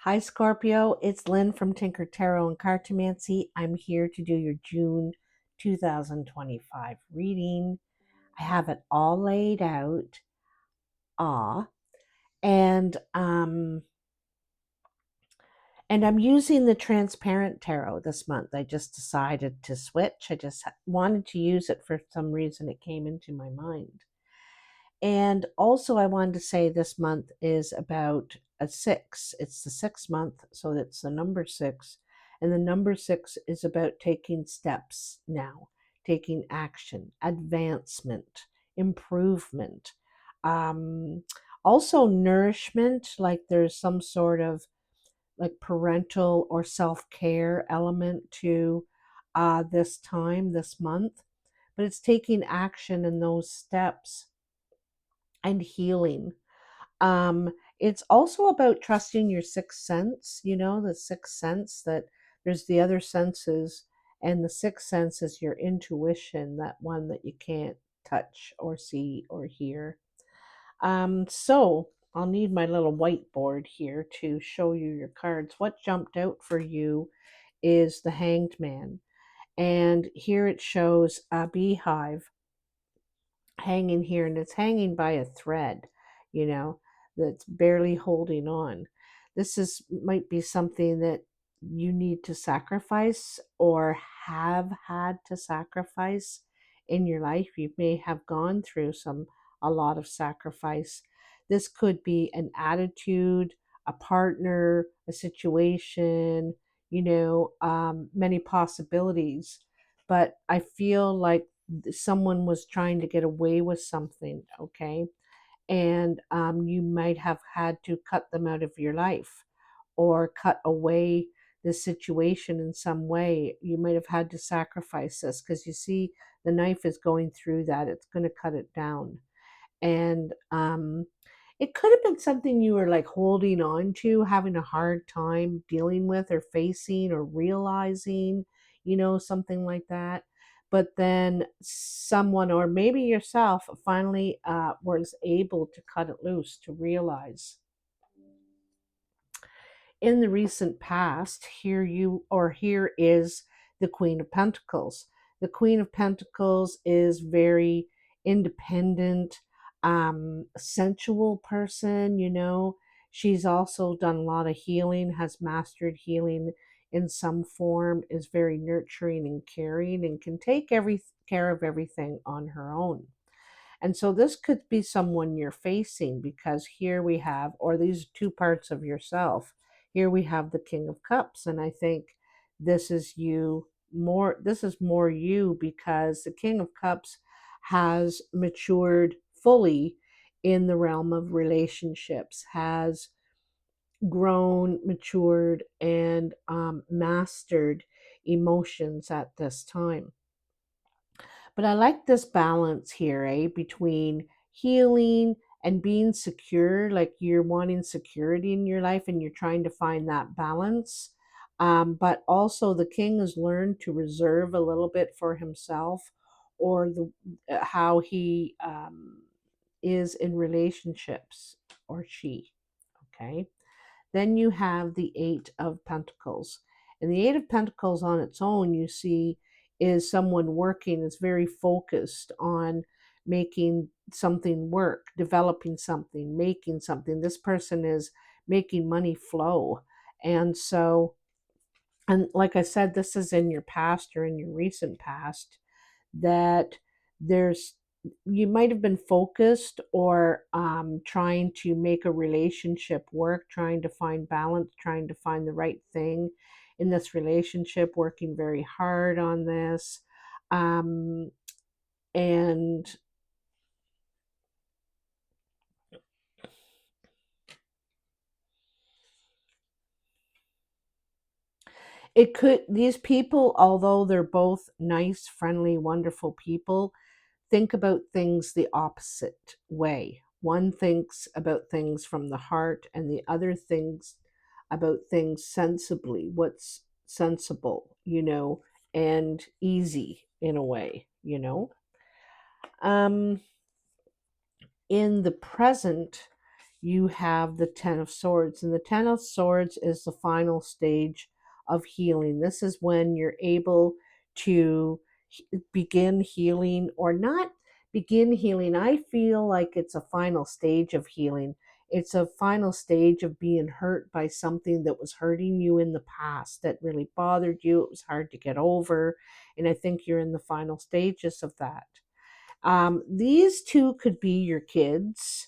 Hi, Scorpio. It's Lynn from Tinker Tarot and Cartomancy. I'm here to do your June 2025 reading. I have it all laid out. Ah, and um, and I'm using the transparent tarot this month. I just decided to switch. I just wanted to use it for some reason. It came into my mind. And also, I wanted to say this month is about a six. It's the 6th month, so it's the number six. And the number six is about taking steps now, taking action, advancement, improvement, um, also nourishment, like there's some sort of like parental or self care element to this time, this month. But it's taking action in those steps and healing. Um, it's also about trusting your sixth sense, the sixth sense that there's the other senses, and the sixth sense is your intuition, that one that you can't touch or see or hear. So I'll need my little whiteboard here to show you your cards. What jumped out for you is the Hanged Man. And here it shows a beehive hanging here, and it's hanging by a thread, you know, that's barely holding on. This is might be something that you need to sacrifice or have had to sacrifice in your life. You may have gone through a lot of sacrifice. This could be an attitude, a partner, a situation, many possibilities. But I feel like someone was trying to get away with something, okay? And you might have had to cut them out of your life or cut away the situation in some way. You might have had to sacrifice this because you see, the knife is going through that, it's going to cut it down. And it could have been something you were like holding on to, having a hard time dealing with or facing or realizing, something like that. But then someone, or maybe yourself, finally was able to cut it loose, to realize. In the recent past, here is the Queen of Pentacles. The Queen of Pentacles is very independent, sensual person, She's also done a lot of healing, has mastered healing in some form, is very nurturing and caring, and can take every care of everything on her own. And so this could be someone you're facing, because here we have, or these two parts of yourself. Here we have the King of Cups, and I think this is more you, because the King of Cups has matured fully in the realm of relationships, has grown, matured, and mastered emotions at this time. But I like this balance here, between healing and being secure. Like you're wanting security in your life and you're trying to find that balance. But also, the king has learned to reserve a little bit for himself, or the how he is in relationships, or she. Okay. Then you have the Eight of Pentacles. And the Eight of Pentacles on its own, you see, is someone working, is very focused on making something work, developing something, making something. This person is making money flow. And so, and like I said, this is in your past, or in your recent past, that there's you might have been focused, or trying to make a relationship work, trying to find balance, trying to find the right thing in this relationship, working very hard on this. Um, and it could, these people, although they're both nice, friendly, wonderful people, think about things the opposite way. One thinks about things from the heart, and the other thinks about things sensibly, what's sensible, and easy in a way. Um, in the present, you have the Ten of Swords. And the Ten of Swords is the final stage of healing. This is when you're able to begin healing, or not begin healing. I feel like it's a final stage of healing. It's a final stage of being hurt by something that was hurting you in the past, that really bothered you. It was hard to get over. And I think you're in the final stages of that. These two could be your kids,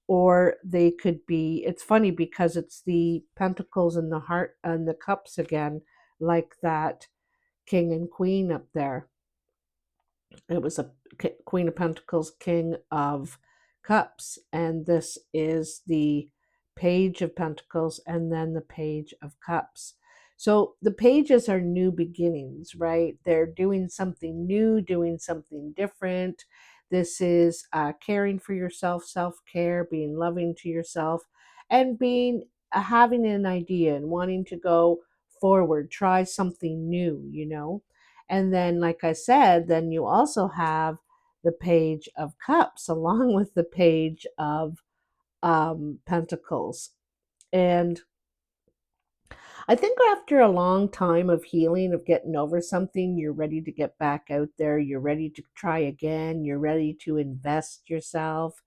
or they could be, it's funny because it's the pentacles and the heart and the cups again, like that king and queen up there. It was a Queen of Pentacles, King of Cups, and this is the Page of Pentacles and then the Page of Cups. So the pages are new beginnings, right? They're doing something new, doing something different. This is caring for yourself, self-care, being loving to yourself, and being having an idea and wanting to go forward, try something new, you know. And then, like I said, then you also have the Page of Cups along with the Page of Pentacles. And I think after a long time of healing, of getting over something, you're ready to get back out there. You're ready to try again. You're ready to invest yourself.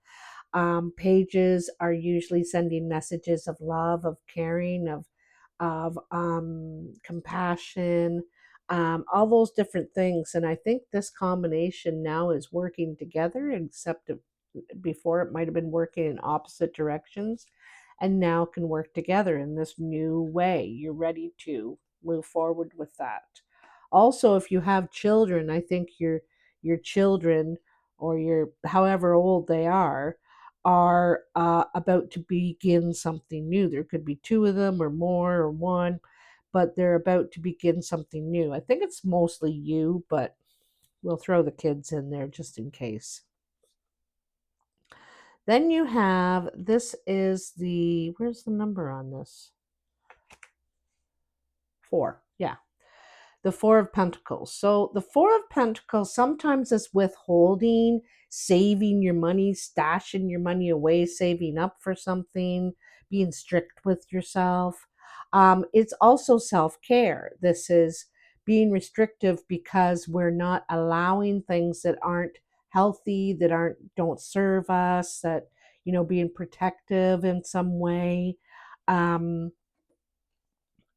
Pages are usually sending messages of love, of caring, of compassion, all those different things. And I think this combination now is working together, except before it might have been working in opposite directions, and now can work together in this new way. You're ready to move forward with that. Also, if you have children, I think your children, or your however old they are about to begin something new. There could be two of them or more or one, but they're about to begin something new. I think it's mostly you, but we'll throw the kids in there just in case. Then you have, this is the, where's the number on this? 4. Yeah. The Four of Pentacles. So the Four of Pentacles sometimes is withholding, saving your money, stashing your money away, saving up for something, being strict with yourself. It's also self-care. This is being restrictive because we're not allowing things that aren't healthy, that don't serve us, that, you know, being protective in some way. Um,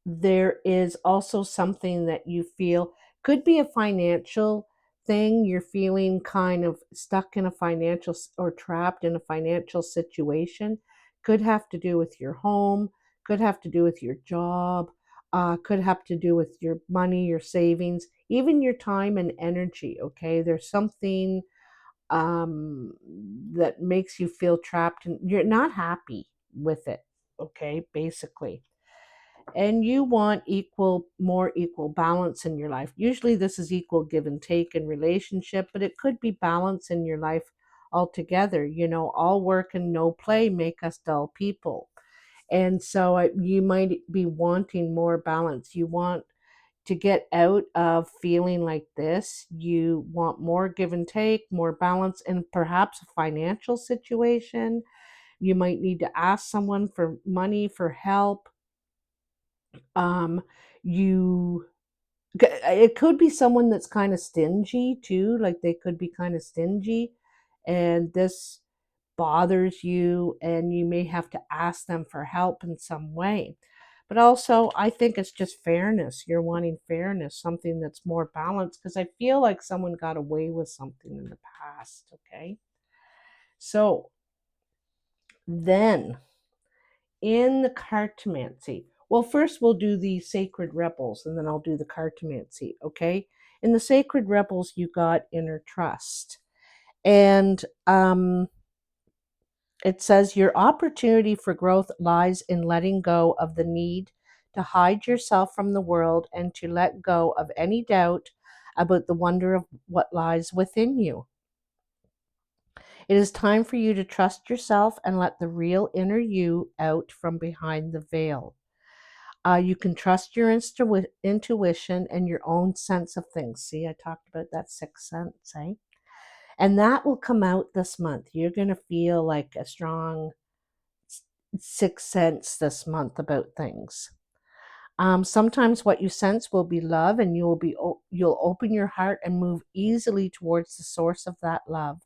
there is also something that you feel could be a financial thing. You're feeling kind of stuck in a financial, or trapped in a financial situation. Could have to do with your home, could have to do with your job, could have to do with your money, your savings, even your time and energy. Okay, there's something that makes you feel trapped and you're not happy with it. Okay, basically, and you want more equal balance in your life. Usually this is equal give and take in relationship, but it could be balance in your life altogether. You know, all work and no play make us dull people. And so you might be wanting more balance. You want to get out of feeling like this. You want more give and take, more balance, and perhaps a financial situation. You might need to ask someone for money, for help. um you it could be someone that's kind of stingy too, like they could be kind of stingy, and this bothers you, and you may have to ask them for help in some way. But also, I think it's just fairness. You're wanting fairness, something that's more balanced, because I feel like someone got away with something in the past. Okay, so then in the cartomancy. Well, first we'll do the sacred rebels, and then I'll do the cartomancy, okay? In the sacred rebels, you got inner trust. And it says your opportunity for growth lies in letting go of the need to hide yourself from the world, and to let go of any doubt about the wonder of what lies within you. It is time for you to trust yourself and let the real inner you out from behind the veil. You can trust your intuition and your own sense of things. See, I talked about that sixth sense, eh? And that will come out this month. You're going to feel like a strong sixth sense this month about things. Sometimes what you sense will be love, and you'll open your heart and move easily towards the source of that love.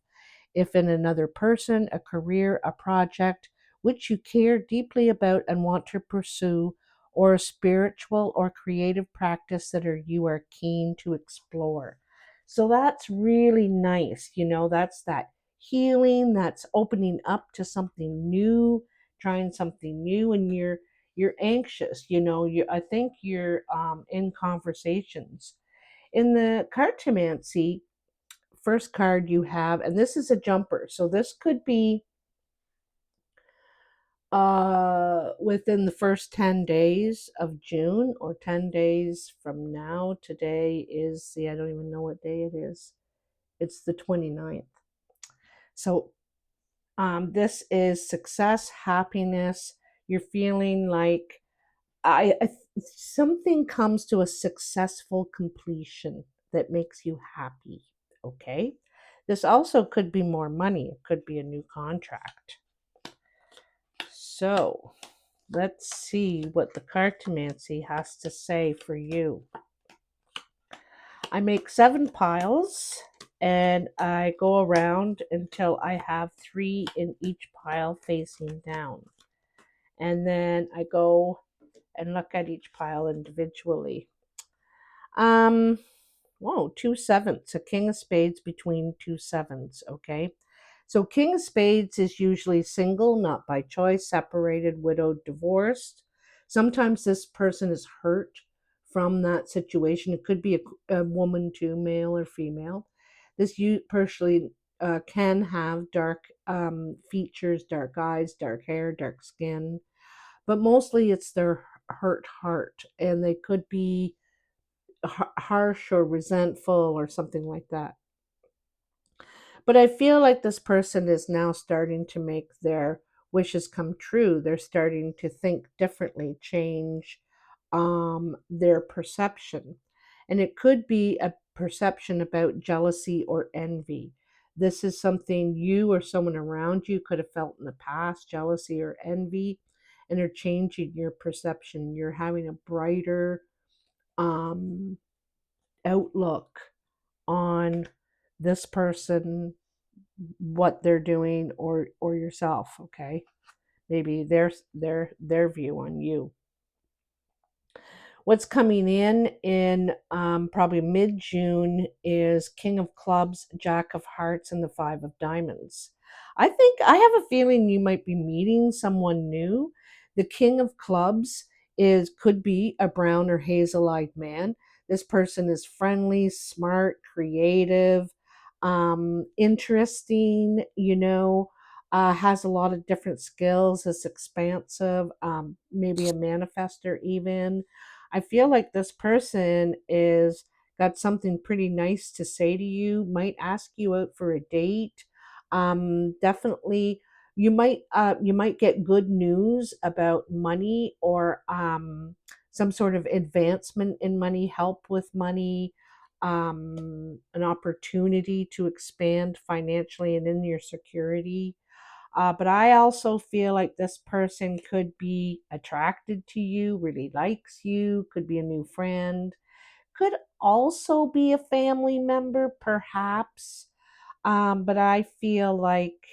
If in another person, a career, a project which you care deeply about and want to pursue, or a spiritual or creative practice that you are keen to explore. So that's really nice. That's that healing, that's opening up to something new, trying something new, and you're anxious. I think you're in conversations. In the cartomancy, first card you have, and this is a jumper. So this could be within the first 10 days of June, or 10 days from now. Today is the, I don't even know what day it is. It's the 29th. So this is success, happiness. You're feeling like I something comes to a successful completion that makes you happy. Okay. This also could be more money. It could be a new contract. So let's see what the cartomancy has to say for you. I make 7 piles and I go around until I have 3 in each pile facing down. And then I go and look at each pile individually. Whoa, 2 7s, a king of spades between 2 7s. Okay. So king of spades is usually single, not by choice, separated, widowed, divorced. Sometimes this person is hurt from that situation. It could be a woman too, male or female. This you personally can have dark features, dark eyes, dark hair, dark skin, but mostly it's their hurt heart, and they could be harsh or resentful or something like that. But I feel like this person is now starting to make their wishes come true. They're starting to think differently, change their perception. And it could be a perception about jealousy or envy. This is something you or someone around you could have felt in the past, jealousy or envy, and are changing your perception. You're having a brighter um, outlook on this person, what they're doing, or yourself. Okay, maybe their view on you. What's coming in probably mid-June is King of Clubs, Jack of Hearts, and the Five of Diamonds. I think I have a feeling you might be meeting someone new. The King of Clubs is could be a brown or hazel-eyed man. This person is friendly, smart, creative, interesting, has a lot of different skills, is expansive, maybe a manifester even. I feel like this person is got something pretty nice to say to you, might ask you out for a date. Definitely you might get good news about money, or some sort of advancement in money, help with money, an opportunity to expand financially and in your security. But I also feel like this person could be attracted to you, really likes you, could be a new friend, could also be a family member, perhaps. But I feel like,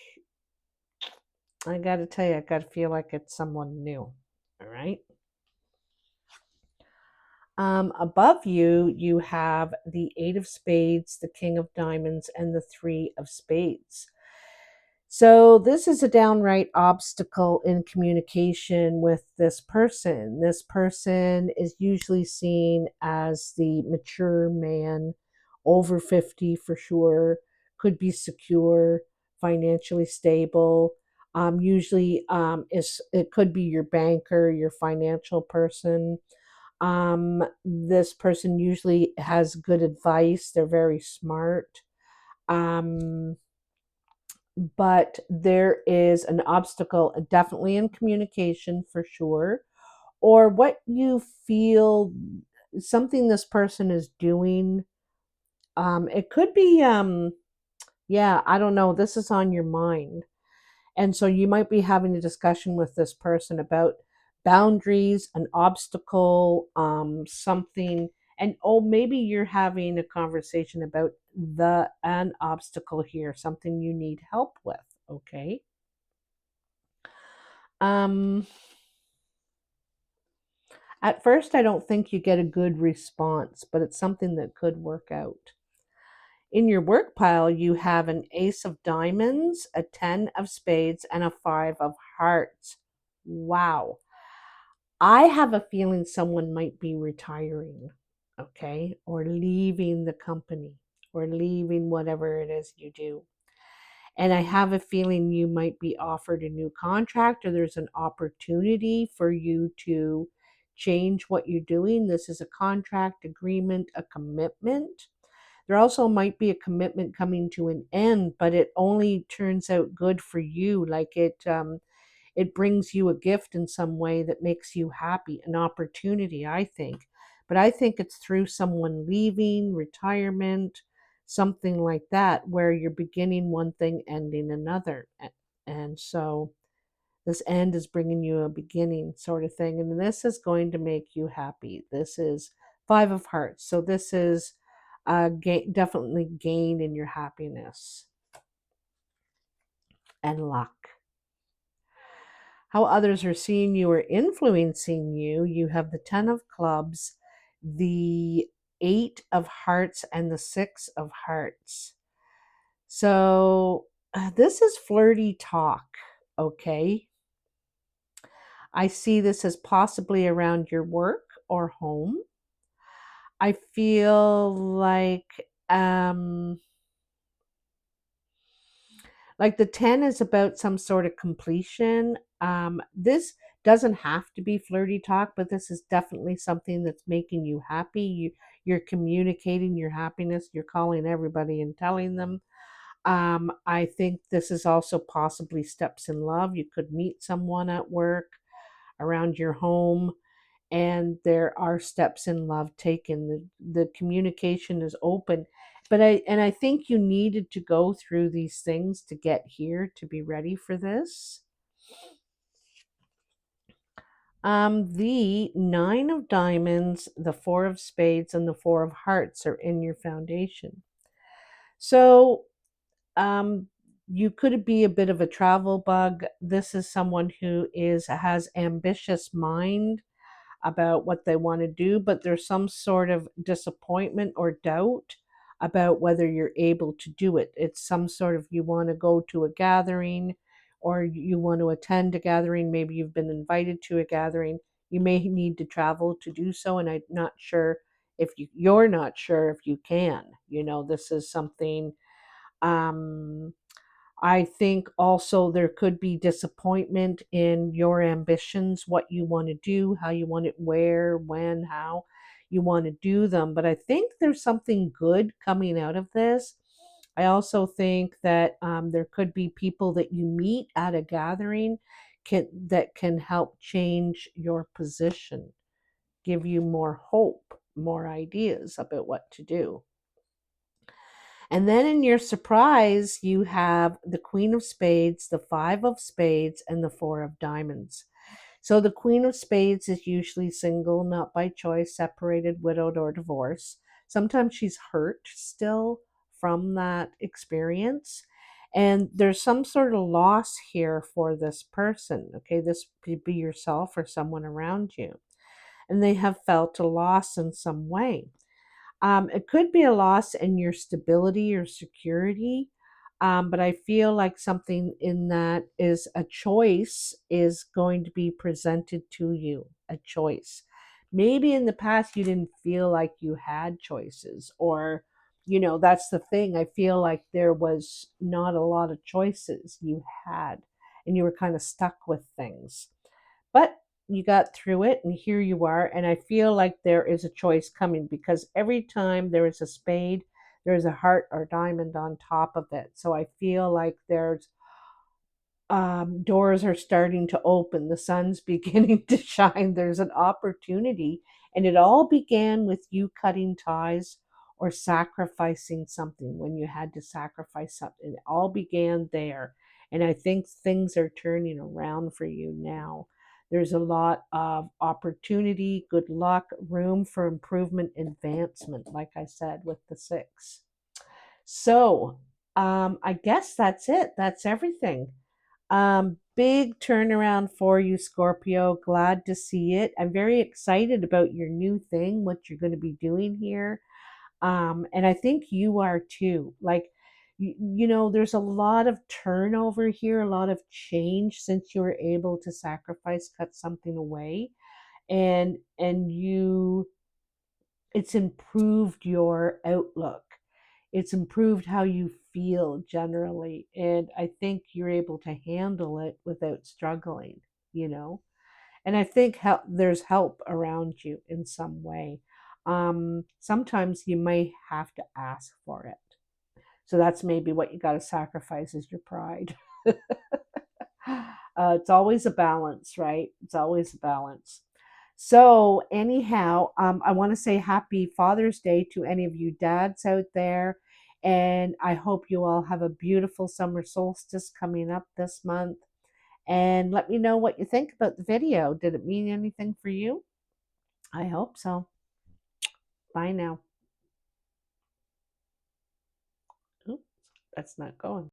I got to tell you, I got to feel like it's someone new. All right. Above you, you have the Eight of Spades, the King of Diamonds, and the Three of Spades. So, this is a downright obstacle in communication with this person. This person is usually seen as the mature man, over 50 for sure, could be secure, financially stable. Usually, it could be your banker, your financial person. This person usually has good advice, they're very smart. Um, but there is an obstacle, definitely in communication for sure, or what you feel, something this person is doing. It could be, yeah, I don't know, this is on your mind, And so you might be having a discussion with this person about boundaries, an obstacle, something. And oh, maybe you're having a conversation about an obstacle here, something you need help with. Okay. Um, at first, I don't think you get a good response, but it's something that could work out. In your work pile, you have an ace of diamonds, a 10 of spades, and a 5 of hearts. Wow. I have a feeling someone might be retiring, okay, or leaving the company or leaving whatever it is you do. And I have a feeling you might be offered a new contract, or there's an opportunity for you to change what you're doing. This is a contract agreement, a commitment. There also might be a commitment coming to an end, but it only turns out good for you. Like it brings you a gift in some way that makes you happy, an opportunity, I think. But I think it's through someone leaving, retirement, something like that, where you're beginning one thing, ending another. And so this end is bringing you a beginning sort of thing. And this is going to make you happy. This is 5 of hearts. So this is definitely gain in your happiness and luck. How others are seeing you or influencing you, you have the 10 of clubs, the 8 of hearts, and the 6 of hearts. So this is flirty talk, okay? I see this as possibly around your work or home. I feel like the 10 is about some sort of completion. This doesn't have to be flirty talk, but this is definitely something that's making you happy. You're communicating your happiness. You're calling everybody and telling them. I think this is also possibly steps in love. You could meet someone at work, around your home, and there are steps in love taken. The communication is open, but I think you needed to go through these things to get here to be ready for this. The 9 of diamonds, the 4 of spades, and the 4 of hearts are in your foundation. So um you could be a bit of a travel bug. This is someone who has ambitious mind about what they want to do, but there's some sort of disappointment or doubt about whether you're able to do it. It's some sort of, you want to go to a gathering or you want to attend a gathering. Maybe you've been invited to a gathering. You may need to travel to do so, and I'm not sure if you're not sure if you can. This is something. Um, I think also there could be disappointment in your ambitions, what you want to do, how you want it, where, when, how you want to do them. But I think there's something good coming out of this. I also think that there could be people that you meet at a gathering that can help change your position, give you more hope, more ideas about what to do. And then in your surprise, you have the Queen of Spades, the 5 of Spades, and the 4 of Diamonds. So the Queen of Spades is usually single, not by choice, separated, widowed, or divorced. Sometimes she's hurt still from that experience. And there's some sort of loss here for this person. Okay, this could be yourself or someone around you. And they have felt a loss in some way. It could be a loss in your stability or security, but I feel like something in that is a choice is going to be presented to you, a choice. Maybe in the past you didn't feel like you had choices, or, that's the thing. I feel like there was not a lot of choices you had, and you were kind of stuck with things. But you got through it and here you are. And I feel like there is a choice coming, because every time there is a spade, there's a heart or diamond on top of it. So I feel like there's doors are starting to open. The sun's beginning to shine. There's an opportunity. And it all began with you cutting ties or sacrificing something when you had to sacrifice something. It all began there. And I think things are turning around for you now. There's a lot of opportunity, good luck, room for improvement, advancement, like I said, with the six. So I guess that's it. That's everything. Big turnaround for you, Scorpio. Glad to see it. I'm very excited about your new thing, what you're going to be doing here. And I think you are too. Like, there's a lot of turnover here, a lot of change since you were able to sacrifice, cut something away, and it's improved your outlook. It's improved how you feel generally. And I think you're able to handle it without struggling, you know? And I think there's help around you in some way. Sometimes you may have to ask for it. So that's maybe what you got to sacrifice is your pride. It's always a balance, right? It's always a balance. So, anyhow, I want to say happy Father's Day to any of you dads out there. And I hope you all have a beautiful summer solstice coming up this month. And let me know what you think about the video. Did it mean anything for you? I hope so. Bye now. Oops, that's not going.